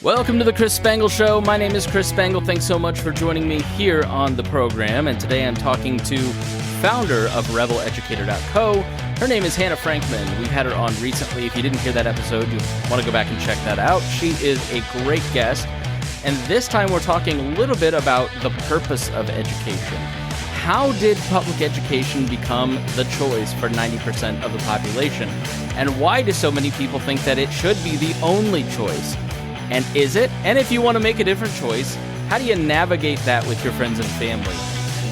Welcome to the Chris Spangle Show. My name is Chris Spangle. Thanks so much for joining me here on the program. And today I'm talking to founder of rebelEducator.co. Her name is Hannah Frankman. We've had her on recently. If you didn't hear that episode, you want to go back and check that out. She is a great guest. And this time we're talking a little bit about the purpose of education. How did public education become the choice for 90% of the population? And why do so many people think that it should be the only choice? And is it? And if you want to make a different choice, how do you navigate that with your friends and family?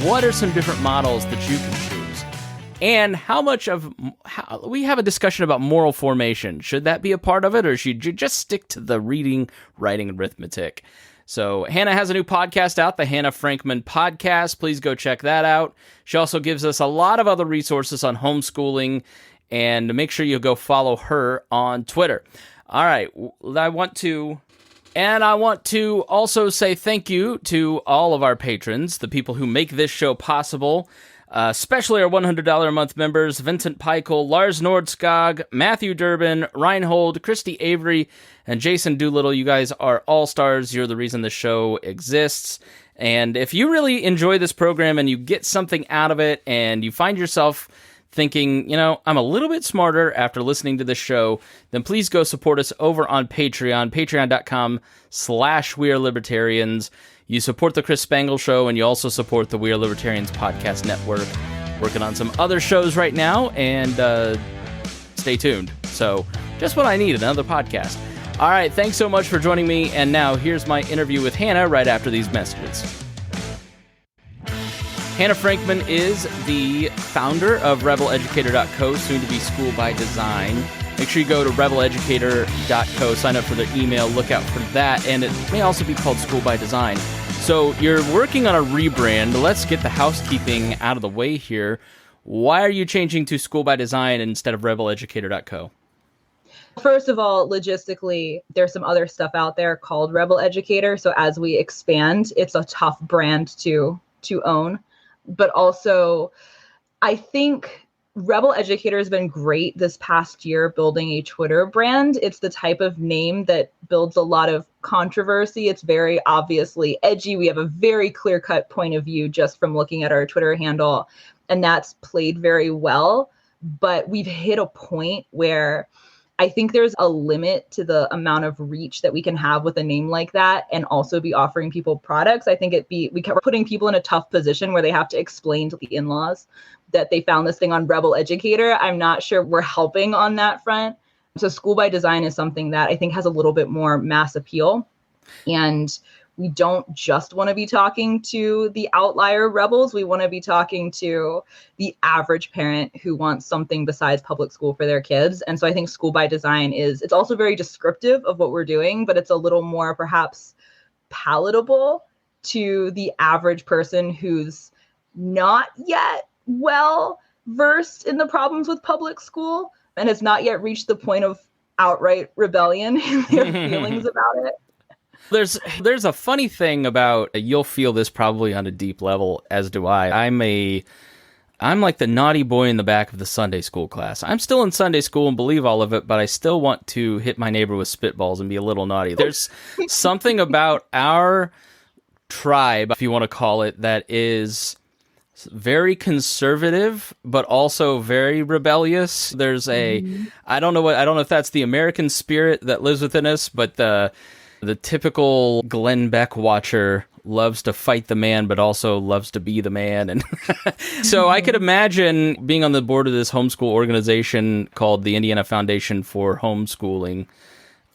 What are some different models that you can choose? And we have a discussion about moral formation. Should that be a part of it, or should you just stick to the reading, writing, and arithmetic? So Hannah has a new podcast out, the Hannah Frankman Podcast. Please go check that out. She also gives us a lot of other resources on homeschooling, and make sure you go follow her on Twitter. All right, I want to also say thank you to all of our patrons, the people who make this show possible, especially our $100 a month members, Vincent Peichel, Lars Nordskog, Matthew Durbin, Reinhold, Christy Avery, and Jason Doolittle. You guys are all-stars. You're the reason the show exists. And if you really enjoy this program and you get something out of it and you find yourself thinking, I'm a little bit smarter after listening to this show, then please go support us over on Patreon, patreon.com/wearelibertarians. You support the Chris Spangle Show, and you also support the We Are Libertarians podcast network. Working on some other shows right now, and stay tuned. So, just what I need, another podcast. All right, thanks so much for joining me, and now here's my interview with Hannah right after these messages. Hannah Frankman is the founder of rebelEducator.co, soon to be School by Design. Make sure you go to rebelEducator.co, sign up for their email, look out for that, and it may also be called School by Design. So you're working on a rebrand. Let's get the housekeeping out of the way here. Why are you changing to School by Design instead of rebelEducator.co? First of all, logistically, there's some other stuff out there called Rebel Educator. So as we expand, it's a tough brand to own. But also, I think Rebel Educator has been great this past year building a Twitter brand. It's the type of name that builds a lot of controversy. It's very obviously edgy. We have a very clear-cut point of view just from looking at our Twitter handle, and that's played very well. But we've hit a point where I think there's a limit to the amount of reach that we can have with a name like that and also be offering people products. I think we're putting people in a tough position where they have to explain to the in-laws that they found this thing on Rebel Educator. I'm not sure we're helping on that front. So School by Design is something that I think has a little bit more mass appeal. And we don't just want to be talking to the outlier rebels. We want to be talking to the average parent who wants something besides public school for their kids. And so I think School by Design it's also very descriptive of what we're doing, but it's a little more perhaps palatable to the average person who's not yet well versed in the problems with public school and has not yet reached the point of outright rebellion in their feelings about it. There's a funny thing about, you'll feel this probably on a deep level, as do I. I'm like the naughty boy in the back of the Sunday school class. I'm still in Sunday school and believe all of it, but I still want to hit my neighbor with spitballs and be a little naughty. There's something about our tribe, if you want to call it, that is very conservative, but also very rebellious. There's I don't know if that's the American spirit that lives within us, but the typical Glenn Beck watcher loves to fight the man, but also loves to be the man. And so I could imagine being on the board of this homeschool organization called the Indiana Foundation for Homeschooling,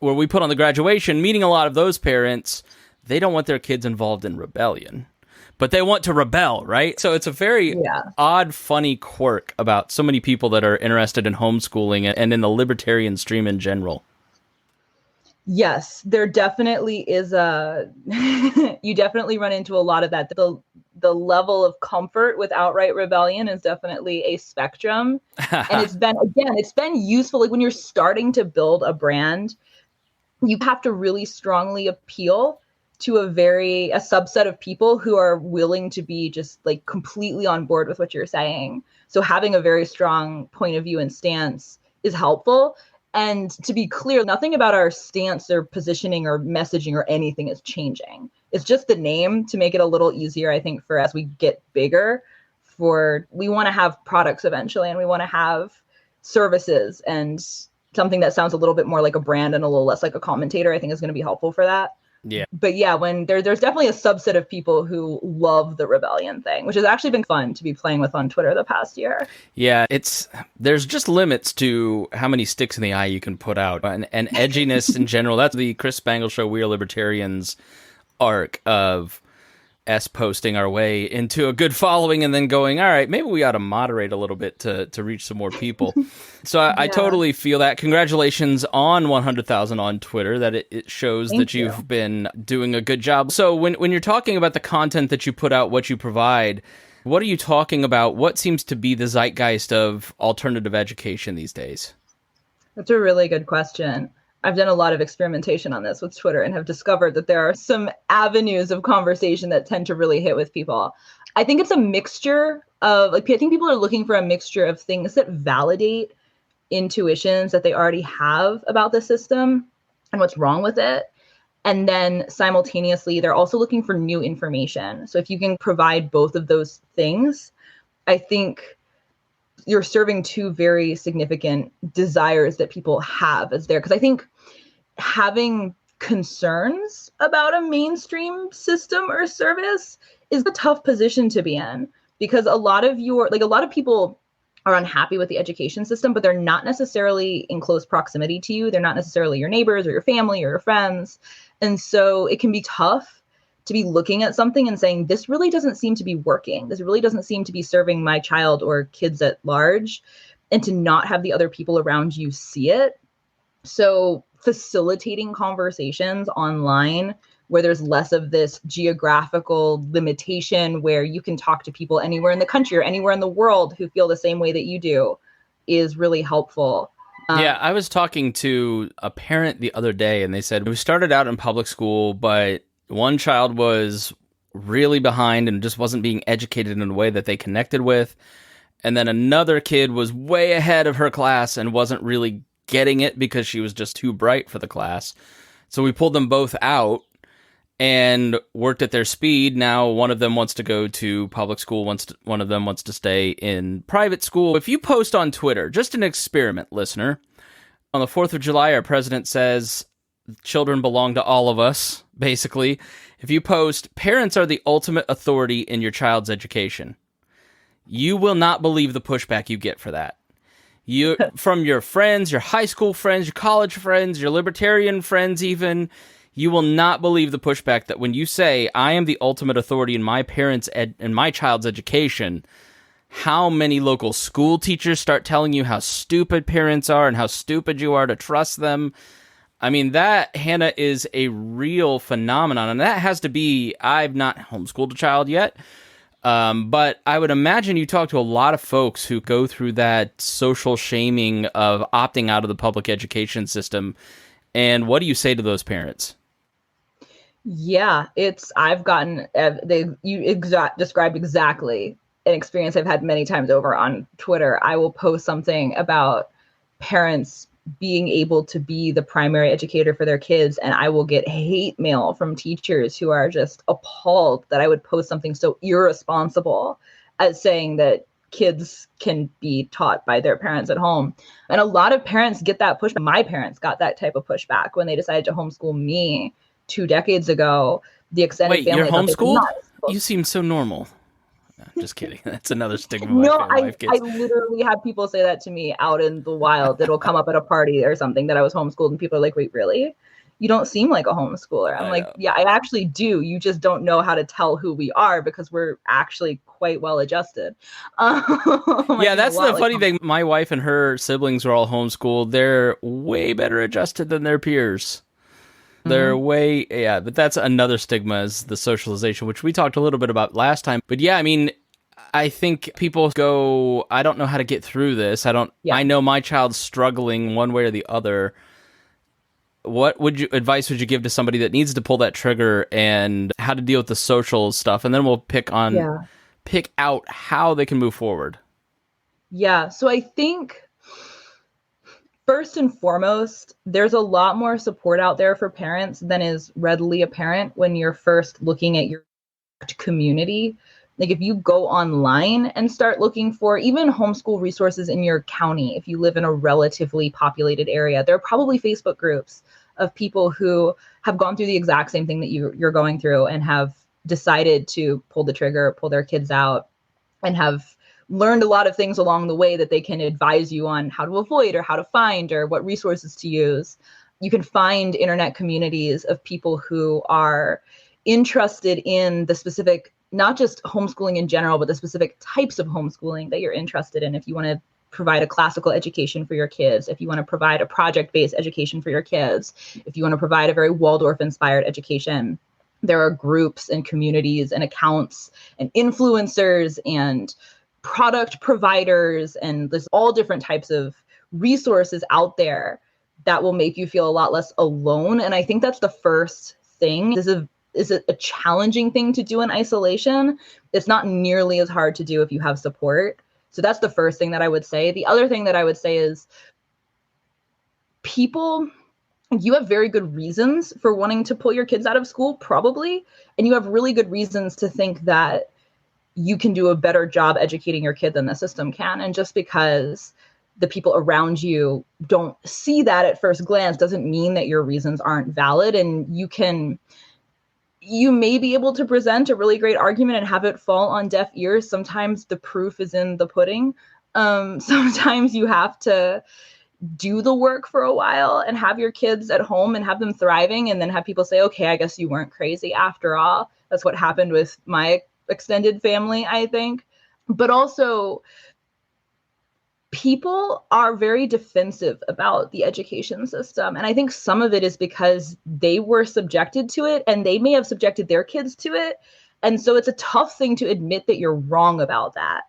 where we put on the graduation, meeting a lot of those parents. They don't want their kids involved in rebellion, but they want to rebel, right? So it's a very odd, funny quirk about so many people that are interested in homeschooling and in the libertarian stream in general. Yes, there definitely is you definitely run into a lot of that. The level of comfort with outright rebellion is definitely a spectrum. And it's been useful. Like when you're starting to build a brand, you have to really strongly appeal to a subset of people who are willing to be just like completely on board with what you're saying. So having a very strong point of view and stance is helpful. And to be clear, nothing about our stance or positioning or messaging or anything is changing. It's just the name to make it a little easier, I think, for as we get bigger, we want to have products eventually, and we want to have services, and something that sounds a little bit more like a brand and a little less like a commentator, I think is going to be helpful for that. Yeah. But yeah, when there's definitely a subset of people who love the rebellion thing, which has actually been fun to be playing with on Twitter the past year. Yeah, there's just limits to how many sticks in the eye you can put out, and edginess in general. That's the Chris Spangle Show, We Are Libertarians arc of us posting our way into a good following and then going, all right, maybe we ought to moderate a little bit to reach some more people. So I totally feel that. Congratulations on 100,000 on Twitter. That it shows that you've been doing a good job. So when you're talking about the content that you put out, what you provide, what are you talking about? What seems to be the zeitgeist of alternative education these days? That's a really good question. I've done a lot of experimentation on this with Twitter and have discovered that there are some avenues of conversation that tend to really hit with people. I think it's a mixture of, I think people are looking for a mixture of things that validate intuitions that they already have about the system and what's wrong with it. And then simultaneously, they're also looking for new information. So if you can provide both of those things, I think you're serving two very significant desires that people have as there. Because I think having concerns about a mainstream system or service is a tough position to be in, because a lot of people are unhappy with the education system, but they're not necessarily in close proximity to you. They're not necessarily your neighbors or your family or your friends. And so it can be tough to be looking at something and saying, this really doesn't seem to be working. This really doesn't seem to be serving my child or kids at large, and to not have the other people around you see it. So facilitating conversations online where there's less of this geographical limitation, where you can talk to people anywhere in the country or anywhere in the world who feel the same way that you do, is really helpful. Yeah, I was talking to a parent the other day, and they said, we started out in public school, but one child was really behind and just wasn't being educated in a way that they connected with. And then another kid was way ahead of her class and wasn't really getting it because she was just too bright for the class. So we pulled them both out and worked at their speed. Now one of them wants to go to public school, one of them wants to stay in private school. If you post on Twitter, just an experiment, listener, on the 4th of July, our president says children belong to all of us, basically. If you post, parents are the ultimate authority in your child's education, you will not believe the pushback you get for that. From your friends, your high school friends, your college friends, your libertarian friends even, you will not believe the pushback that when you say, I am the ultimate authority in my in my child's education, how many local school teachers start telling you how stupid parents are and how stupid you are to trust them. I mean, that, Hannah, is a real phenomenon, and that has to be, I've not homeschooled a child yet, but I would imagine you talk to a lot of folks who go through that social shaming of opting out of the public education system, and what do you say to those parents? Yeah, I've gotten, described exactly an experience I've had many times over on Twitter. I will post something about parents being able to be the primary educator for their kids, and I will get hate mail from teachers who are just appalled that I would post something so irresponsible as saying that kids can be taught by their parents at home. And a lot of parents get that pushback. My parents got that type of pushback when they decided to homeschool me 2 decades ago. The extended family. Wait, you're homeschooled? You seem so normal. No, just kidding. That's another stigma. No, I literally have people say that to me out in the wild. It'll come up at a party or something that I was homeschooled, and people are like, wait, really? You don't seem like a homeschooler. I'm like, yeah, I actually do. You just don't know how to tell who we are because we're actually quite well adjusted. Yeah, that's the funny thing. My wife and her siblings are all homeschooled. They're way better adjusted than their peers. They're but that's another stigma, is the socialization, which we talked a little bit about last time. But yeah, I mean, I think people go, I don't know how to get through this. I know my child's struggling one way or the other. What advice would you give to somebody that needs to pull that trigger and how to deal with the social stuff? And then we'll pick out how they can move forward. Yeah. So I think First and foremost, there's a lot more support out there for parents than is readily apparent when you're first looking at your community. Like if you go online and start looking for even homeschool resources in your county, if you live in a relatively populated area, there are probably Facebook groups of people who have gone through the exact same thing that you're going through and have decided to pull the trigger, pull their kids out, and have learned a lot of things along the way that they can advise you on how to avoid or how to find or what resources to use. You can find internet communities of people who are interested in the specific, not just homeschooling in general, but the specific types of homeschooling that you're interested in. If you want to provide a classical education for your kids, if you want to provide a project-based education for your kids, if you want to provide a very Waldorf-inspired education, there are groups and communities and accounts and influencers and product providers, and there's all different types of resources out there that will make you feel a lot less alone. And I think that's the first thing. This is a challenging thing to do in isolation. It's not nearly as hard to do if you have support. So that's the first thing that I would say. The other thing that I would say is you have very good reasons for wanting to pull your kids out of school, probably, and you have really good reasons to think that you can do a better job educating your kid than the system can. And just because the people around you don't see that at first glance doesn't mean that your reasons aren't valid. And you may be able to present a really great argument and have it fall on deaf ears. Sometimes the proof is in the pudding. Sometimes you have to do the work for a while and have your kids at home and have them thriving, and then have people say, okay, I guess you weren't crazy after all. That's what happened with my extended family, I think. But also, people are very defensive about the education system. And I think some of it is because they were subjected to it and they may have subjected their kids to it. And so it's a tough thing to admit that you're wrong about that.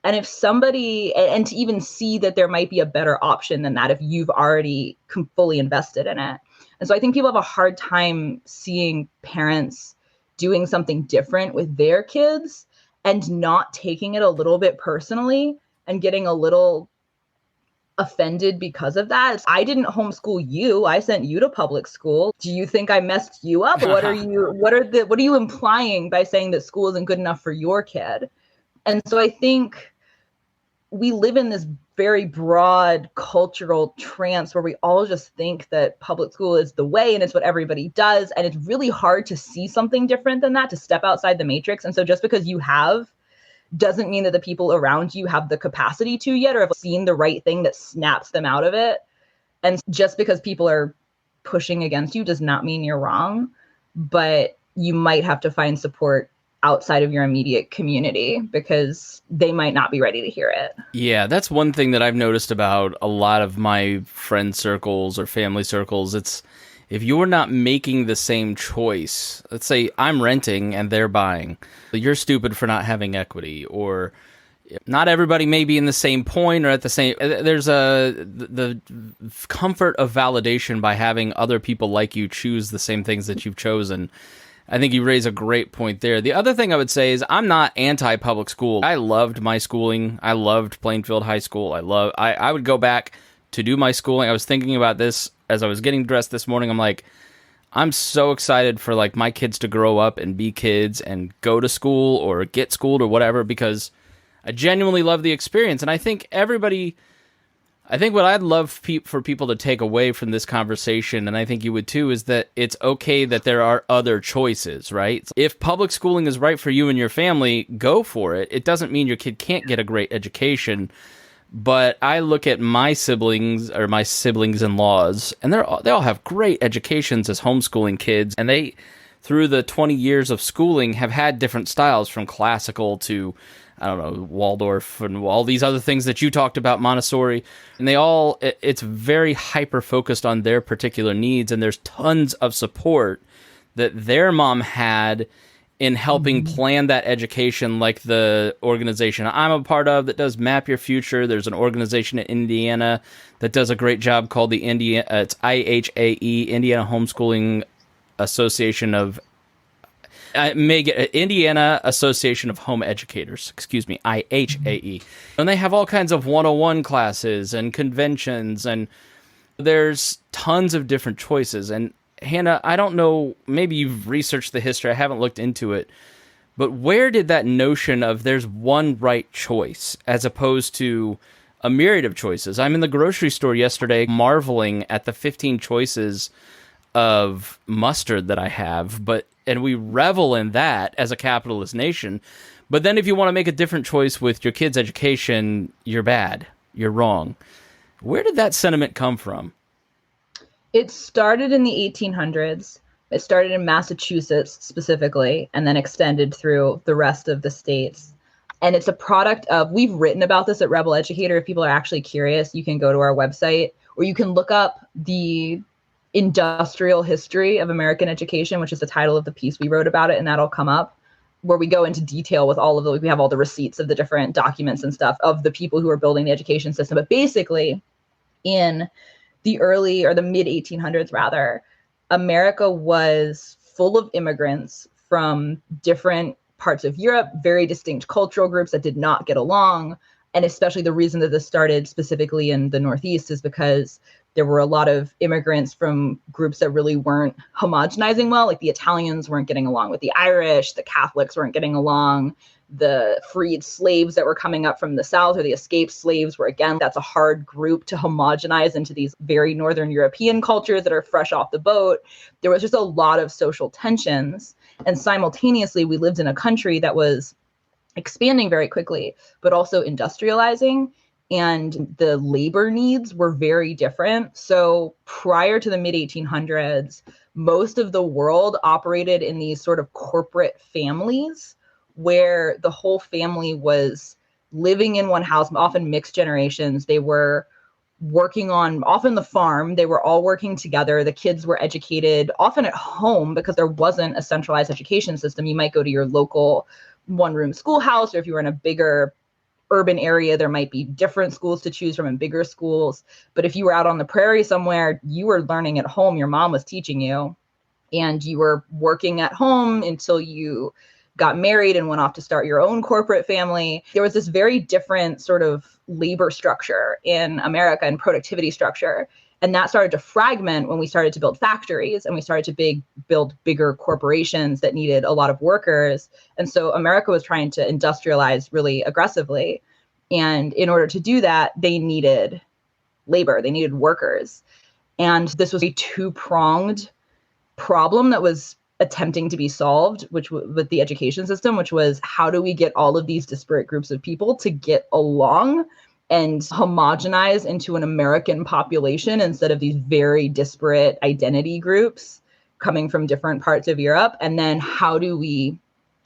And if somebody, and to even see that there might be a better option than that if you've already fully invested in it. And so I think people have a hard time seeing parents doing something different with their kids and not taking it a little bit personally and getting a little offended because of that. I didn't homeschool you. I sent you to public school. Do you think I messed you up? What are you implying by saying that school isn't good enough for your kid? And so I think we live in this very broad cultural trance where we all just think that public school is the way and it's what everybody does. And it's really hard to see something different than that, to step outside the matrix. And so just because you have doesn't mean that the people around you have the capacity to yet or have seen the right thing that snaps them out of it. And just because people are pushing against you does not mean you're wrong, but you might have to find support outside of your immediate community because they might not be ready to hear it. Yeah, that's one thing that I've noticed about a lot of my friend circles or family circles. It's if you're not making the same choice, let's say I'm renting and they're buying, you're stupid for not having equity, or not everybody may be in the same point or at the same, there's the comfort of validation by having other people like you choose the same things that you've chosen. I think you raise a great point there. The other thing I would say is I'm not anti-public school. I loved my schooling. I loved Plainfield High School. I would go back to do my schooling. I was thinking about this as I was getting dressed this morning. I'm like, I'm so excited for like my kids to grow up and be kids and go to school or get schooled or whatever, because I genuinely love the experience. And I think what I'd love for people to take away from this conversation, and I think you would too, is that it's okay that there are other choices, right? If public schooling is right for you and your family, go for it. It doesn't mean your kid can't get a great education. But I look at my siblings-in-laws, and they all have great educations as homeschooling kids, and they, through the 20 years of schooling, have had different styles from classical to, I don't know, Waldorf and all these other things that you talked about, Montessori, and it's very hyper-focused on their particular needs, and there's tons of support that their mom had in helping plan that education, like the organization I'm a part of that does Map Your Future. There's an organization in Indiana that does a great job called the it's IHAE, Indiana Homeschooling Association of Indiana Association of Home Educators, IHAE. And they have all kinds of 101 classes and conventions, and There's tons of different choices. And Hannah, I don't know, maybe you've researched the history, I haven't looked into it, but where did that notion of there's one right choice as opposed to a myriad of choices? I'm in the grocery store yesterday marveling at the 15 choices of mustard that I have, and we revel in that as a capitalist nation. But then if you want to make a different choice with your kid's education, you're bad. You're wrong. Where did that sentiment come from? It started in the 1800s. It started in Massachusetts specifically, and then extended through the rest of the states. And it's a product of, we've written about this at Rebel Educator. If people are actually curious, you can go to our website, or you can look up the industrial history of American education, which is the title of the piece we wrote about it, and that'll come up, where we go into detail with all of the, we have all the receipts of the different documents and stuff of the people who are building the education system. But basically, in the early, or the mid 1800s rather, America was full of immigrants from different parts of Europe, very distinct cultural groups that did not get along. And especially the reason that this started specifically in the Northeast is because there were a lot of immigrants from groups that really weren't homogenizing well. Like the Italians weren't getting along with the Irish, the Catholics weren't getting along, the freed slaves that were coming up from the South, or the escaped slaves were, again, that's a hard group to homogenize into these very Northern European cultures that are fresh off the boat. There was just a lot of social tensions. And simultaneously, we lived in a country that was expanding very quickly, but also industrializing. And the labor needs were very different. So prior to the mid 1800s, most of the world operated in these sort of corporate families where the whole family was living in one house, often mixed generations. They were working on often the farm. They were all working together. The kids were educated often at home because there wasn't a centralized education system. You might go to your local one-room schoolhouse, or if you were in a bigger urban area, there might be different schools to choose from and bigger schools. But if you were out on the prairie somewhere, you were learning at home. Your mom was teaching you, and you were working at home until you got married and went off to start your own corporate family. There was this very different sort of labor structure in America and productivity structure. And that started to fragment when we started to build factories and we started to build bigger corporations that needed a lot of workers. And so America was trying to industrialize really aggressively. And in order to do that, they needed labor, they needed workers. And this was a two-pronged problem that was attempting to be solved, which with the education system, which was, how do we get all of these disparate groups of people to get along and homogenize into an American population instead of these very disparate identity groups coming from different parts of Europe? And then how do we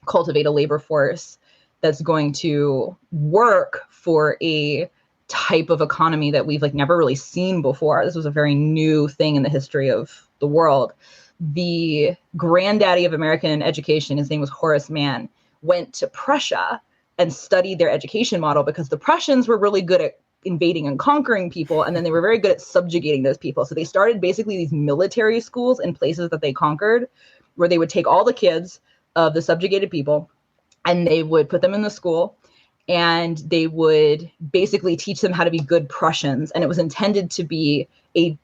cultivate a labor force that's going to work for a type of economy that we've never really seen before? This was a very new thing in the history of the world. The granddaddy of American education, his name was Horace Mann, went to Prussia and studied their education model because the Prussians were really good at invading and conquering people, and then they were very good at subjugating those people. So they started basically these military schools in places that they conquered, where they would take all the kids of the subjugated people and they would put them in the school, and they would basically teach them how to be good Prussians. And it was intended to be a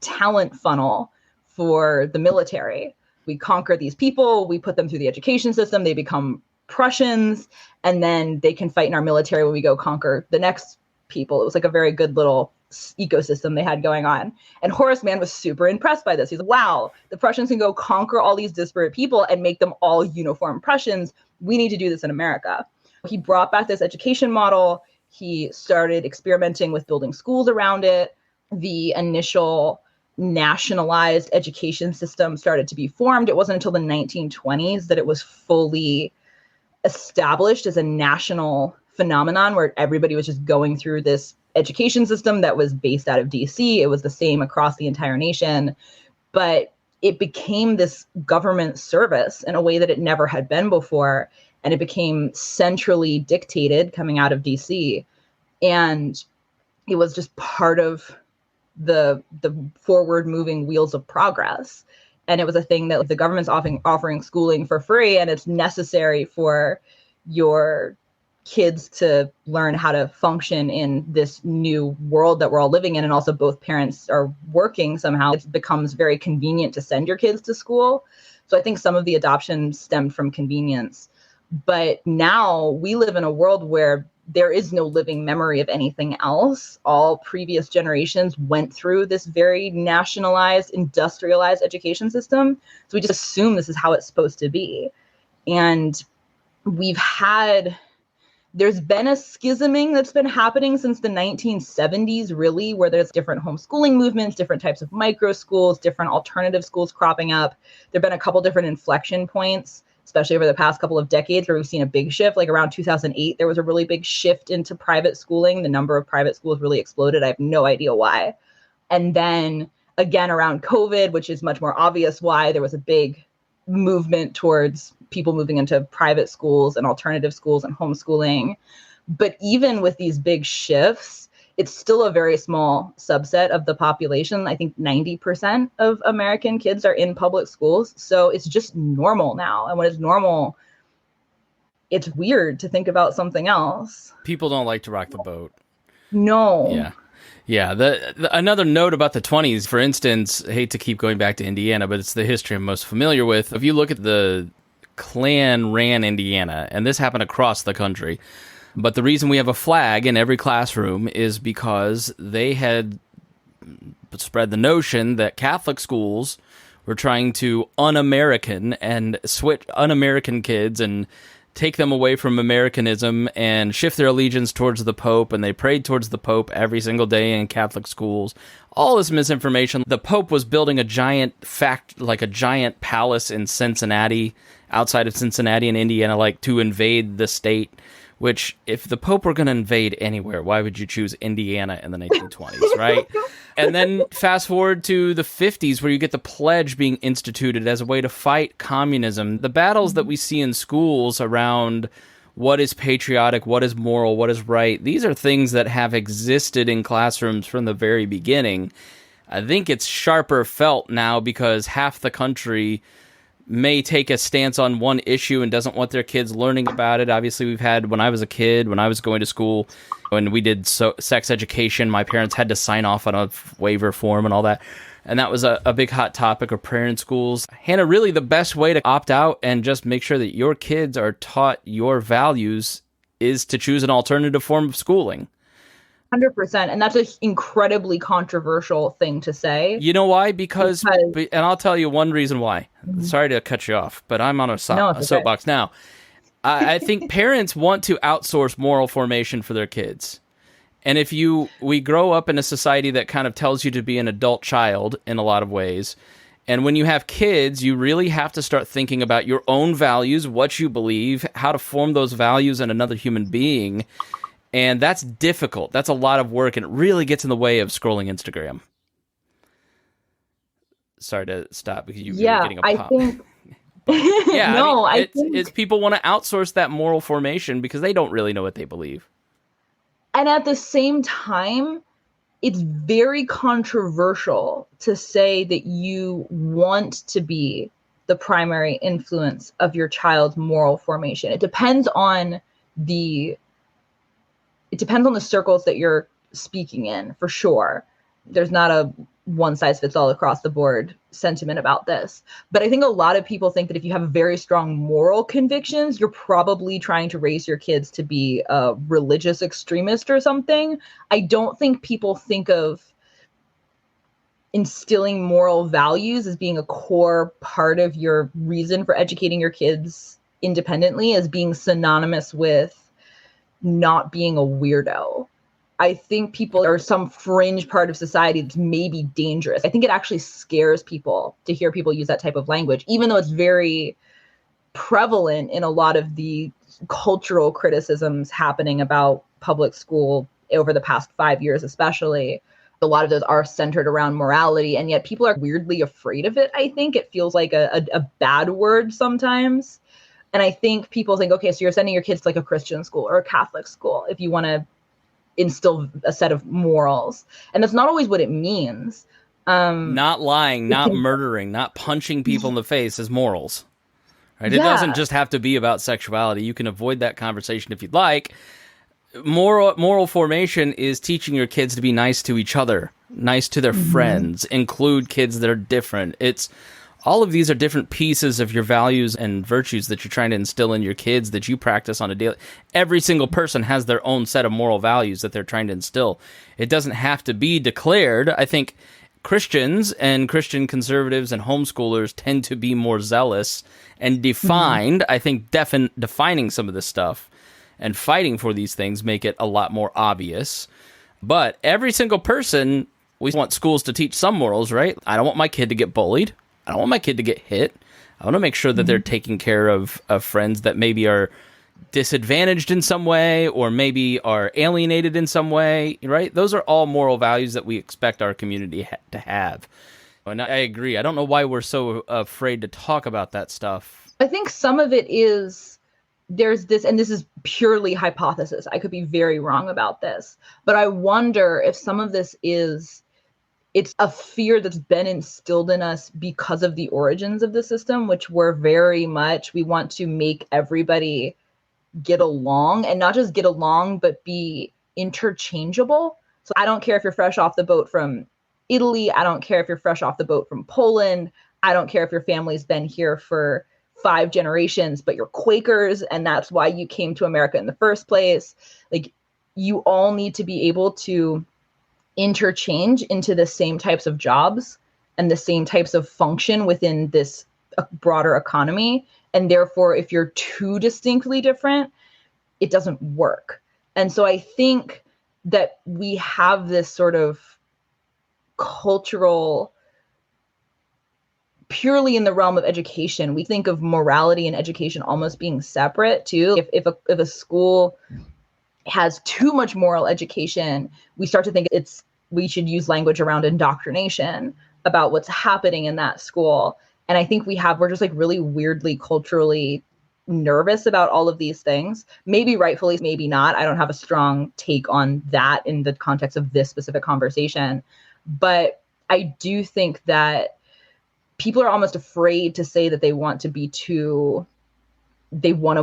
talent funnel for the military. We conquer these people, we put them through the education system, they become Prussians, and then they can fight in our military when we go conquer the next people. It was like a very good little ecosystem they had going on. And Horace Mann was super impressed by this. He's like, wow, the Prussians can go conquer all these disparate people and make them all uniform Prussians. We need to do this in America. He brought back this education model. He started experimenting with building schools around it. The initial nationalized education system started to be formed. It wasn't until the 1920s that it was fully established as a national phenomenon where everybody was just going through this education system that was based out of DC. It was the same across the entire nation, but it became this government service in a way that it never had been before. And it became centrally dictated coming out of DC. And it was just part of the forward moving wheels of progress. And it was a thing that the government's offering schooling for free, and it's necessary for your kids to learn how to function in this new world that we're all living in. And also both parents are working somehow. It becomes very convenient to send your kids to school. So I think some of the adoption stemmed from convenience. But now we live in a world where there is no living memory of anything else. All previous generations went through this very nationalized, industrialized education system. So we just assume this is how it's supposed to be. And there's been a schisming that's been happening since the 1970s, really, where there's different homeschooling movements, different types of micro schools, different alternative schools cropping up. There have been a couple different inflection points, especially over the past couple of decades, where we've seen a big shift. Like around 2008, there was a really big shift into private schooling. The number of private schools really exploded. I have no idea why. And then again, around COVID, which is much more obvious why, there was a big movement towards people moving into private schools and alternative schools and homeschooling. But even with these big shifts, it's still a very small subset of the population. I think 90% of American kids are in public schools. So it's just normal now. And when it's normal, it's weird to think about something else. People don't like to rock the boat. No. Yeah. Yeah. Another note about the 20s, for instance, I hate to keep going back to Indiana, but it's the history I'm most familiar with. If you look at the Klan ran Indiana, and this happened across the country. But the reason we have a flag in every classroom is because they had spread the notion that Catholic schools were trying to un-American and switch un-American kids and take them away from Americanism and shift their allegiance towards the Pope, and they prayed towards the Pope every single day in Catholic schools. All this misinformation. The Pope was building a giant palace in Cincinnati, outside of Cincinnati in Indiana, like to invade the state. Which, if the Pope were going to invade anywhere, why would you choose Indiana in the 1920s, right? And then fast forward to the 50s, where you get the pledge being instituted as a way to fight communism. The battles that we see in schools around what is patriotic, what is moral, what is right, these are things that have existed in classrooms from the very beginning. I think it's sharper felt now because half the country may take a stance on one issue and doesn't want their kids learning about it. Obviously, we've had, when I was a kid, when I was going to school, when we did sex education, my parents had to sign off on a waiver form and all that. And that was a big hot topic of prayer in schools. Hannah, really the best way to opt out and just make sure that your kids are taught your values is to choose an alternative form of schooling. 100%. And that's an incredibly controversial thing to say. You know why? Because and I'll tell you one reason why. Mm-hmm. Sorry to cut you off, but I'm on a soapbox now. I think parents want to outsource moral formation for their kids. And if we grow up in a society that kind of tells you to be an adult child in a lot of ways. And when you have kids, you really have to start thinking about your own values, what you believe, how to form those values in another human being. And that's difficult. That's a lot of work, and it really gets in the way of scrolling Instagram. Sorry to stop because you're getting a pop. I think... yeah, no, I think it's people want to outsource that moral formation because they don't really know what they believe. And at the same time, it's very controversial to say that you want to be the primary influence of your child's moral formation. It depends on the circles that you're speaking in, for sure. There's not a one size fits all across the board sentiment about this. But I think a lot of people think that if you have very strong moral convictions, you're probably trying to raise your kids to be a religious extremist or something. I don't think people think of instilling moral values as being a core part of your reason for educating your kids independently as being synonymous with not being a weirdo. I think people are some fringe part of society that's maybe dangerous. I think it actually scares people to hear people use that type of language, even though it's very prevalent in a lot of the cultural criticisms happening about public school over the past 5 years, especially. A lot of those are centered around morality, and yet people are weirdly afraid of it. I think it feels like a bad word sometimes. And I think people think, okay, so you're sending your kids to like a Christian school or a Catholic school if you want to instill a set of morals. And that's not always what it means. Not lying, not murdering, not punching people in the face is morals. right? It doesn't just have to be about sexuality. You can avoid that conversation if you'd like. Moral formation is teaching your kids to be nice to each other, nice to their friends, include kids that are different. All of these are different pieces of your values and virtues that you're trying to instill in your kids that you practice on a daily. Every single person has their own set of moral values that they're trying to instill. It doesn't have to be declared. I think Christians and Christian conservatives and homeschoolers tend to be more zealous and defined. I think defining some of this stuff and fighting for these things make it a lot more obvious. But every single person, we want schools to teach some morals, right? I don't want my kid to get bullied. I don't want my kid to get hit. I want to make sure that they're taking care of friends that maybe are disadvantaged in some way or maybe are alienated in some way, right? Those are all moral values that we expect our community to have. And I agree. I don't know why we're so afraid to talk about that stuff. I think some of it is there's this, and this is purely hypothesis. I could be very wrong about this, but I wonder if some of this it's a fear that's been instilled in us because of the origins of the system, which were very much, we want to make everybody get along, and not just get along, but be interchangeable. So I don't care if you're fresh off the boat from Italy. I don't care if you're fresh off the boat from Poland. I don't care if your family's been here for 5 generations, but you're Quakers, and that's why you came to America in the first place. Like, you all need to be able to interchange into the same types of jobs and the same types of function within this broader economy. And therefore, if you're too distinctly different, it doesn't work. And so I think that we have this sort of cultural, purely in the realm of education, we think of morality and education almost being separate too. If a school has too much moral education, we start to think we should use language around indoctrination about what's happening in that school. And I think we're just like really weirdly culturally nervous about all of these things. Maybe rightfully, maybe not. I don't have a strong take on that in the context of this specific conversation. But I do think that people are almost afraid to say that they want to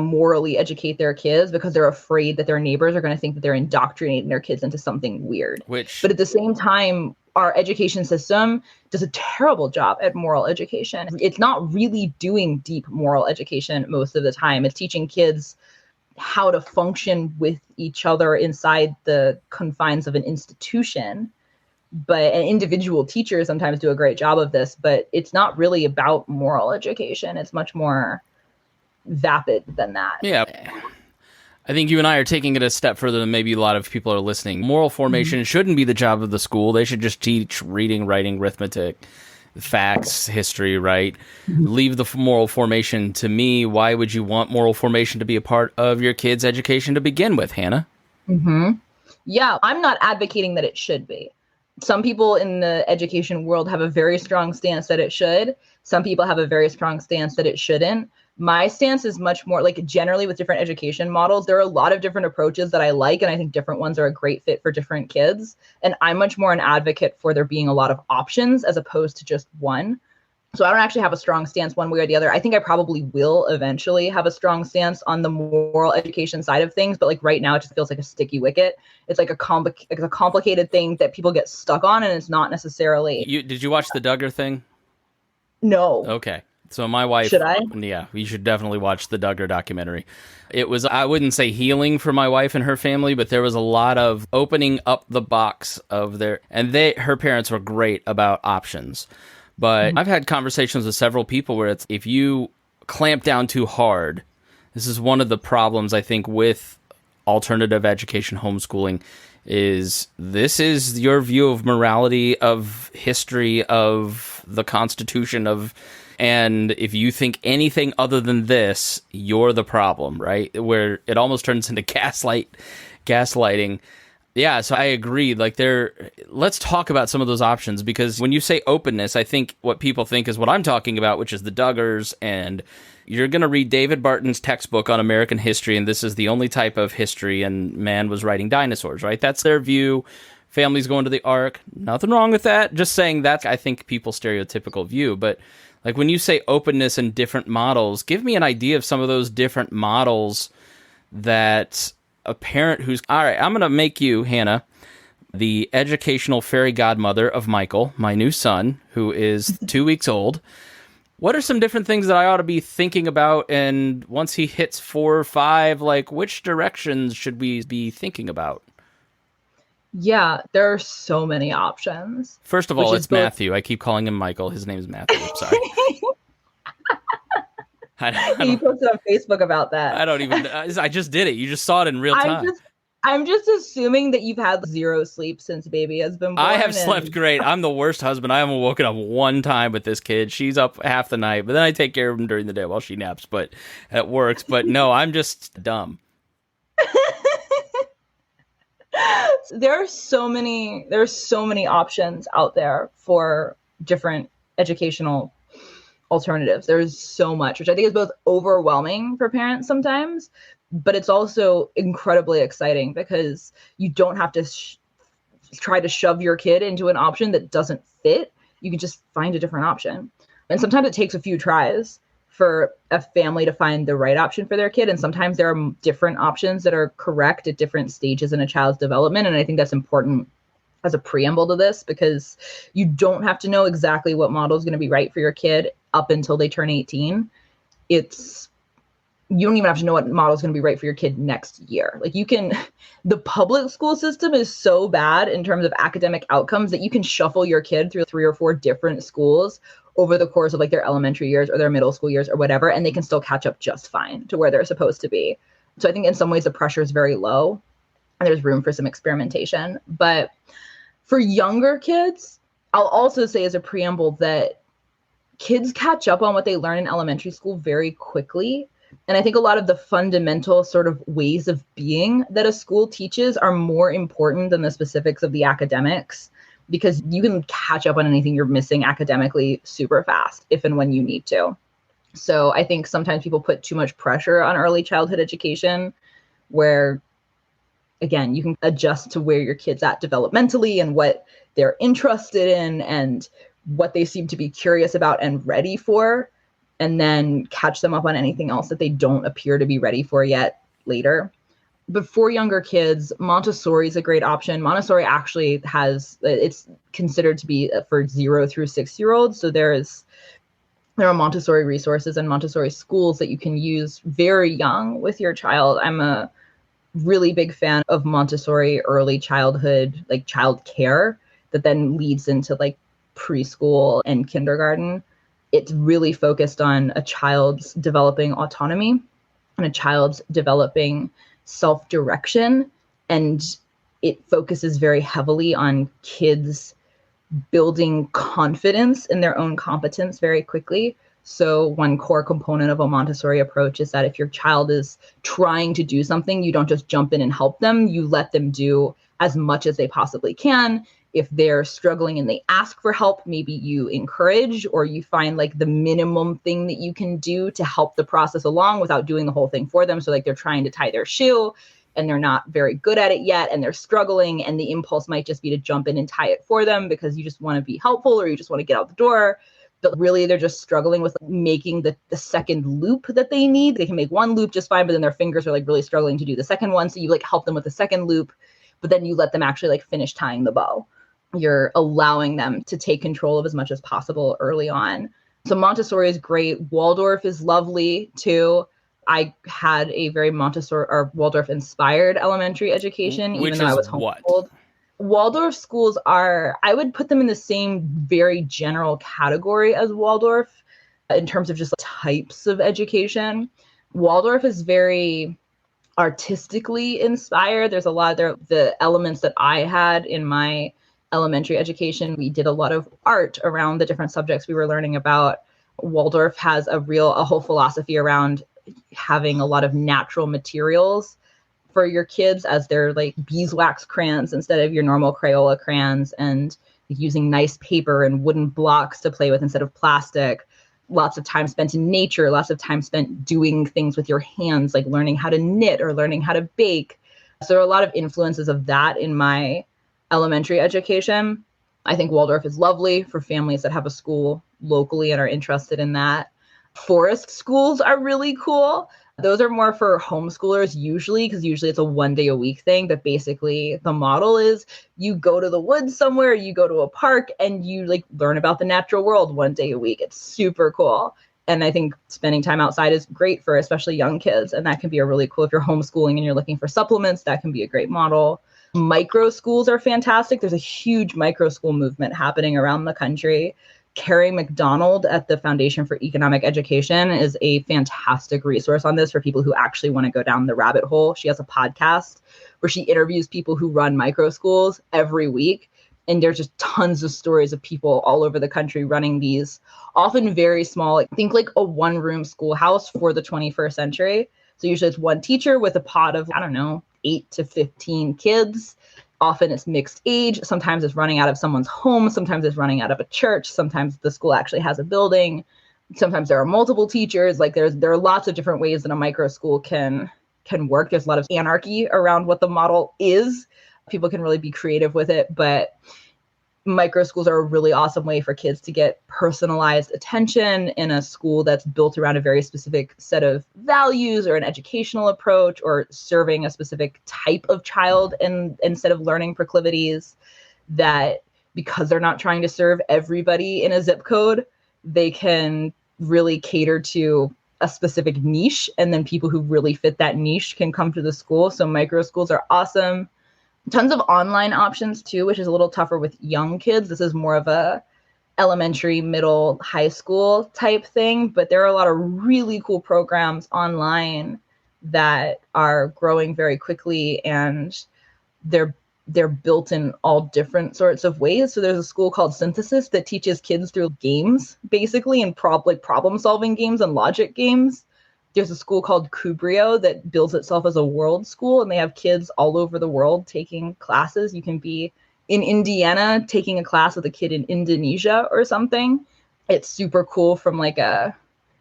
morally educate their kids because they're afraid that their neighbors are going to think that they're indoctrinating their kids into something weird. But at the same time, our education system does a terrible job at moral education. It's not really doing deep moral education most of the time. It's teaching kids how to function with each other inside the confines of an institution. And individual teachers sometimes do a great job of this, but it's not really about moral education. It's much more vapid than that. Yeah. I think you and I are taking it a step further than maybe a lot of people are listening. Moral formation shouldn't be the job of the school. They should just teach reading, writing, arithmetic, facts, history, right? Leave the moral formation to me. Why would you want moral formation to be a part of your kids' education to begin with, Hannah? Yeah, I'm not advocating that it should be. Some people in the education world have a very strong stance that it should. Some people have a very strong stance that it shouldn't. My stance is much more like generally with different education models, there are a lot of different approaches that I like, and I think different ones are a great fit for different kids. And I'm much more an advocate for there being a lot of options as opposed to just one. So I don't actually have a strong stance one way or the other. I think I probably will eventually have a strong stance on the moral education side of things. But like right now, it just feels like a sticky wicket. It's like a complicated thing that people get stuck on, and it's not necessarily. Did you watch the Duggar thing? No. Okay. So my wife... Should I? Yeah, you should definitely watch the Duggar documentary. It was, I wouldn't say healing for my wife and her family, but there was a lot of opening up the box of her parents were great about options. But I've had conversations with several people where it's, if you clamp down too hard, this is one of the problems I think with alternative education homeschooling, is this is your view of morality, of history, of the Constitution, and if you think anything other than this, you're the problem, right? Where it almost turns into gaslighting. Yeah, so I agree. Let's talk about some of those options, because when you say openness, I think what people think is what I'm talking about, which is the Duggars, and you're going to read David Barton's textbook on American history, and this is the only type of history, and man was riding dinosaurs, right? That's their view. Families going to the Ark. Nothing wrong with that. Just saying that's, I think, people's stereotypical view. But Like when you say openness and different models, give me an idea of some of those different models that a parent who's, all right, I'm going to make you, Hannah, the educational fairy godmother of Michael, my new son, who is 2 weeks old. What are some different things that I ought to be thinking about? And once he hits 4 or 5, like which directions should we be thinking about? Yeah, there are so many options. First of all, it's Matthew. I keep calling him Michael. His name is Matthew. I'm sorry. You posted on Facebook about that. I don't even. I just did it. You just saw it in real time. I'm just assuming that you've had 0 sleep since baby has been born. I have slept great. I'm the worst husband. I haven't woken up one time with this kid. She's up half the night, but then I take care of him during the day while she naps. But it works. But no, I'm just dumb. There are so many options out there for different educational alternatives. There's so much, which I think is both overwhelming for parents sometimes, but it's also incredibly exciting because you don't have to try to shove your kid into an option that doesn't fit. You can just find a different option. And sometimes it takes a few tries for a family to find the right option for their kid. And sometimes there are different options that are correct at different stages in a child's development. And I think that's important as a preamble to this, because you don't have to know exactly what model is going to be right for your kid up until they turn 18. You don't even have to know what model is going to be right for your kid next year. Like the public school system is so bad in terms of academic outcomes that you can shuffle your kid through 3 or 4 different schools over the course of like their elementary years or their middle school years or whatever, and they can still catch up just fine to where they're supposed to be. So I think in some ways the pressure is very low and there's room for some experimentation. But for younger kids, I'll also say as a preamble that kids catch up on what they learn in elementary school very quickly. And I think a lot of the fundamental sort of ways of being that a school teaches are more important than the specifics of the academics, because you can catch up on anything you're missing academically super fast if and when you need to. So I think sometimes people put too much pressure on early childhood education, where, again, you can adjust to where your kid's at developmentally and what they're interested in and what they seem to be curious about and ready for, and then catch them up on anything else that they don't appear to be ready for yet later. But for younger kids, Montessori is a great option. Montessori actually it's considered to be for 0 through 6-year-olds. So there are Montessori resources and Montessori schools that you can use very young with your child. I'm a really big fan of Montessori early childhood, like child care, that then leads into like preschool and kindergarten. It's really focused on a child's developing autonomy and a child's developing self-direction. And it focuses very heavily on kids building confidence in their own competence very quickly. So one core component of a Montessori approach is that if your child is trying to do something, you don't just jump in and help them. You let them do as much as they possibly can. If they're struggling and they ask for help, maybe you encourage, or you find like the minimum thing that you can do to help the process along without doing the whole thing for them. So like they're trying to tie their shoe and they're not very good at it yet and they're struggling, and the impulse might just be to jump in and tie it for them because you just want to be helpful or you just want to get out the door. But really they're just struggling with making the second loop that they need. They can make one loop just fine, but then their fingers are like really struggling to do the second one. So you like help them with the second loop, but then you let them actually like finish tying the bow. You're allowing them to take control of as much as possible early on. So Montessori is great. Waldorf is lovely too. I had a very Montessori or Waldorf inspired elementary education, even though I was homeschooled. Waldorf schools I would put them in the same very general category as Waldorf in terms of just types of education. Waldorf is very artistically inspired. There's a lot there. The elements that I had in my elementary education, we did a lot of art around the different subjects we were learning about. Waldorf has a whole philosophy around having a lot of natural materials for your kids, as they're like beeswax crayons instead of your normal Crayola crayons, and using nice paper and wooden blocks to play with instead of plastic. Lots of time spent in nature, lots of time spent doing things with your hands, like learning how to knit or learning how to bake. So there are a lot of influences of that in my elementary education. I think Waldorf is lovely for families that have a school locally and are interested in that. Forest schools are really cool. Those are more for homeschoolers usually, because usually it's a 1 day a week thing. But basically the model is you go to the woods somewhere, you go to a park, and you like learn about the natural world 1 day a week. It's super cool. And I think spending time outside is great for especially young kids. And that can be a really cool, if you're homeschooling and you're looking for supplements, that can be a great model. Micro schools are fantastic. There's a huge micro school movement happening around the country. Carrie McDonald at the Foundation for Economic Education is a fantastic resource on this for people who actually want to go down the rabbit hole. She has a podcast where she interviews people who run micro schools every week. And there's just tons of stories of people all over the country running these, often very small, think like a 1-room schoolhouse for the 21st century. So usually it's one teacher with a pod of, 8 to 15 kids. Often it's mixed age. Sometimes it's running out of someone's home. Sometimes it's running out of a church. Sometimes the school actually has a building. Sometimes there are multiple teachers. Like there are lots of different ways that a micro school can work. There's a lot of anarchy around what the model is. People can really be creative with it, but micro schools are a really awesome way for kids to get personalized attention in a school that's built around a very specific set of values or an educational approach or serving a specific type of child instead of learning proclivities, that because they're not trying to serve everybody in a zip code, they can really cater to a specific niche, and then people who really fit that niche can come to the school. So micro schools are awesome. Tons of online options too, which is a little tougher with young kids. This is more of a elementary, middle, high school type thing, but there are a lot of really cool programs online that are growing very quickly, and they're built in all different sorts of ways. So there's a school called Synthesis that teaches kids through games, basically, and problem solving games and logic games. There's a school called Kubrio that builds itself as a world school, and they have kids all over the world taking classes. You can be in Indiana taking a class with a kid in Indonesia or something. It's super cool from like a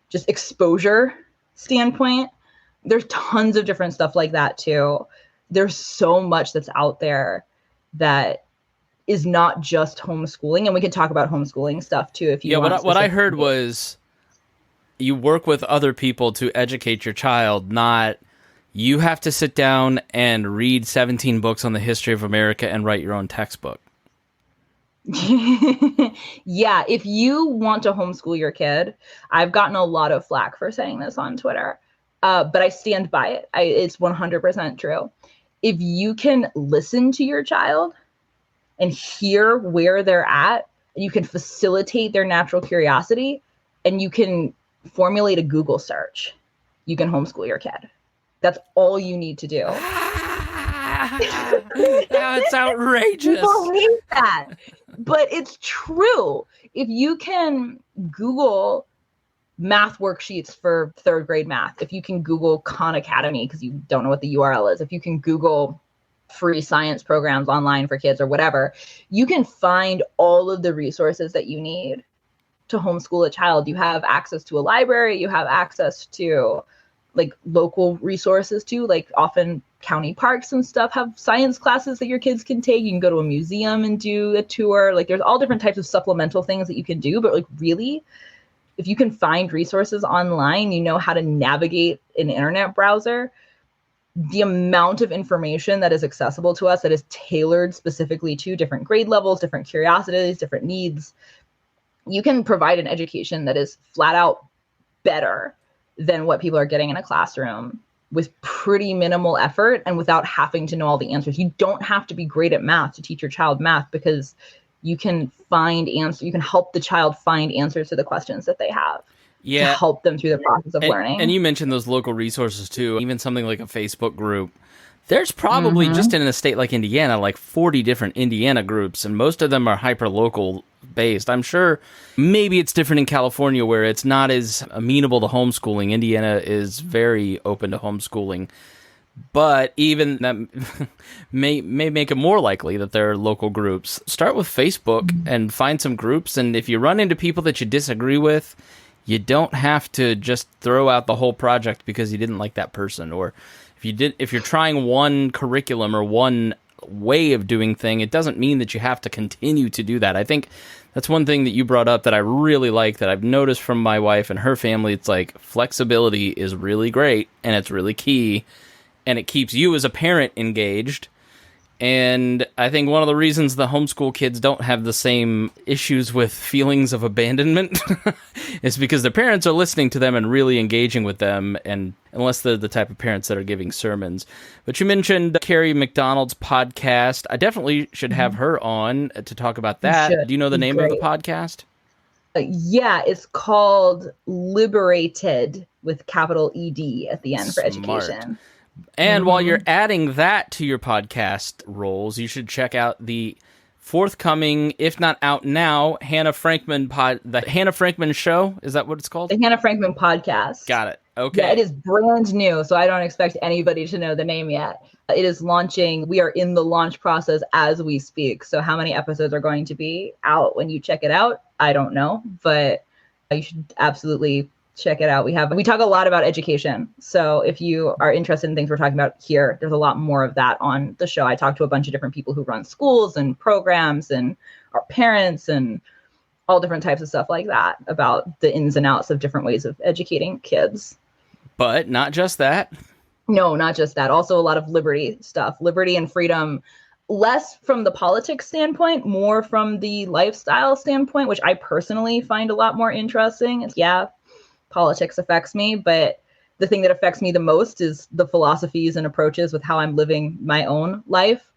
just exposure standpoint. There's tons of different stuff like that too. There's so much that's out there that is not just homeschooling, and we could talk about homeschooling stuff too if you want. Yeah, what I heard was you work with other people to educate your child, not you have to sit down and read 17 books on the history of America and write your own textbook. Yeah, if you want to homeschool your kid, I've gotten a lot of flack for saying this on Twitter, but I stand by it. It's 100% true. If you can listen to your child and hear where they're at, and you can facilitate their natural curiosity, and you can formulate a Google search, you can homeschool your kid. That's all you need to do. That's outrageous. People hate that, but it's true. If you can Google math worksheets for 3rd grade math, if you can Google Khan Academy because you don't know what the URL is, if you can Google free science programs online for kids or whatever, you can find all of the resources that you need to homeschool a child. You have access to a library, you have access to like local resources too, like often county parks and stuff have science classes that your kids can take. You can go to a museum and do a tour. Like there's all different types of supplemental things that you can do, but like really, if you can find resources online, you know how to navigate an internet browser, the amount of information that is accessible to us that is tailored specifically to different grade levels, different curiosities, different needs, you can provide an education that is flat out better than what people are getting in a classroom with pretty minimal effort and without having to know all the answers. You don't have to be great at math to teach your child math, because you can find answers. You can help the child find answers to the questions that they have. To help them through the process of learning. And you mentioned those local resources too, even something like a Facebook group. There's probably just in a state like Indiana, like 40 different Indiana groups, and most of them are hyper-local based. I'm sure maybe it's different in California where it's not as amenable to homeschooling. Indiana is very open to homeschooling. But even that may make it more likely that there are local groups. Start with Facebook and find some groups, and if you run into people that you disagree with, you don't have to just throw out the whole project because you didn't like that person. Or if you're trying one curriculum or one way of doing thing, it doesn't mean that you have to continue to do that. I think That's one thing that you brought up that I really like, that I've noticed from my wife and her family. It's like flexibility is really great, and it's really key, and it keeps you as a parent engaged. And I think one of the reasons the homeschool kids don't have the same issues with feelings of abandonment is because their parents are listening to them and really engaging with them, and unless they're the type of parents that are giving sermons. But you mentioned Carrie McDonald's podcast. I definitely should have her on to talk about that. Do you know the name of the podcast? Yeah, it's called Liberated with capital ED at the end for education. And while you're adding that to your podcast roles, you should check out the forthcoming, if not out now, the Hannah Frankman Show. Is that what it's called? The Hannah Frankman Podcast. Got it. Okay. Yeah, it is brand new, so I don't expect anybody to know the name yet. It is launching. We are in the launch process as we speak. So how many episodes are going to be out when you check it out? I don't know, but you should absolutely check it out. We talk a lot about education. So if you are interested in things we're talking about here, there's a lot more of that on the show. I talk to a bunch of different people who run schools and programs and our parents and all different types of stuff like that about the ins and outs of different ways of educating kids. But not just that. No, not just that. Also a lot of liberty stuff, liberty and freedom, less from the politics standpoint, more from the lifestyle standpoint, which I personally find a lot more interesting. Yeah, politics affects me, but the thing that affects me the most is the philosophies and approaches with how I'm living my own life.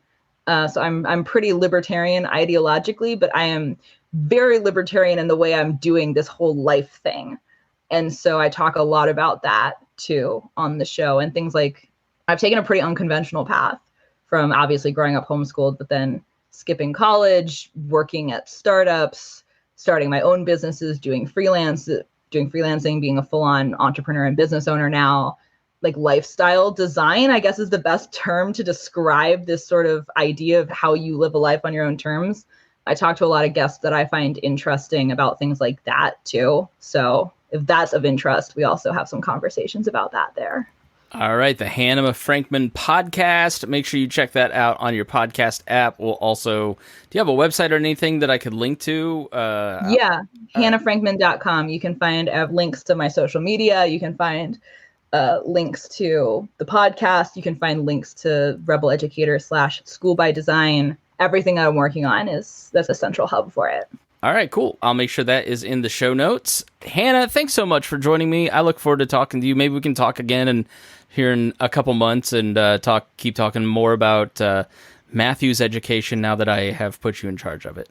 So I'm pretty libertarian ideologically, but I am very libertarian in the way I'm doing this whole life thing. And so I talk a lot about that too on the show, and things like I've taken a pretty unconventional path from obviously growing up homeschooled, but then skipping college, working at startups, starting my own businesses, doing freelancing, being a full-on entrepreneur and business owner now. Like lifestyle design, I guess, is the best term to describe this sort of idea of how you live a life on your own terms. I talk to a lot of guests that I find interesting about things like that too. So if that's of interest, we also have some conversations about that there. All right, the Hannah Frankman podcast. Make sure you check that out on your podcast app. We'll also, do you have a website or anything that I could link to? HannahFrankman.com. You can find links to my social media. You can find links to the podcast. You can find links to rebelEducator / School by Design. Everything that I'm working on that's a central hub for it. All right, cool. I'll make sure that is in the show notes. Hannah, thanks so much for joining me. I look forward to talking to you. Maybe we can talk again and here in a couple months and keep talking more about Matthew's education now that I have put you in charge of it.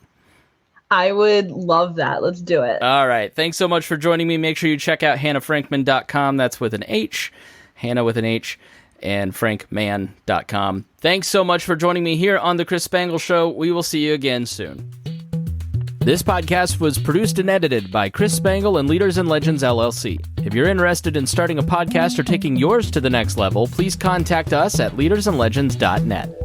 I would love that. Let's do it. All right. Thanks so much for joining me. Make sure you check out HannahFrankman.com. That's with an H, Hannah with an H, and Frankman.com. Thanks so much for joining me here on The Chris Spangle Show. We will see you again soon. This podcast was produced and edited by Chris Spangle and Leaders and Legends, LLC. If you're interested in starting a podcast or taking yours to the next level, please contact us at leadersandlegends.net.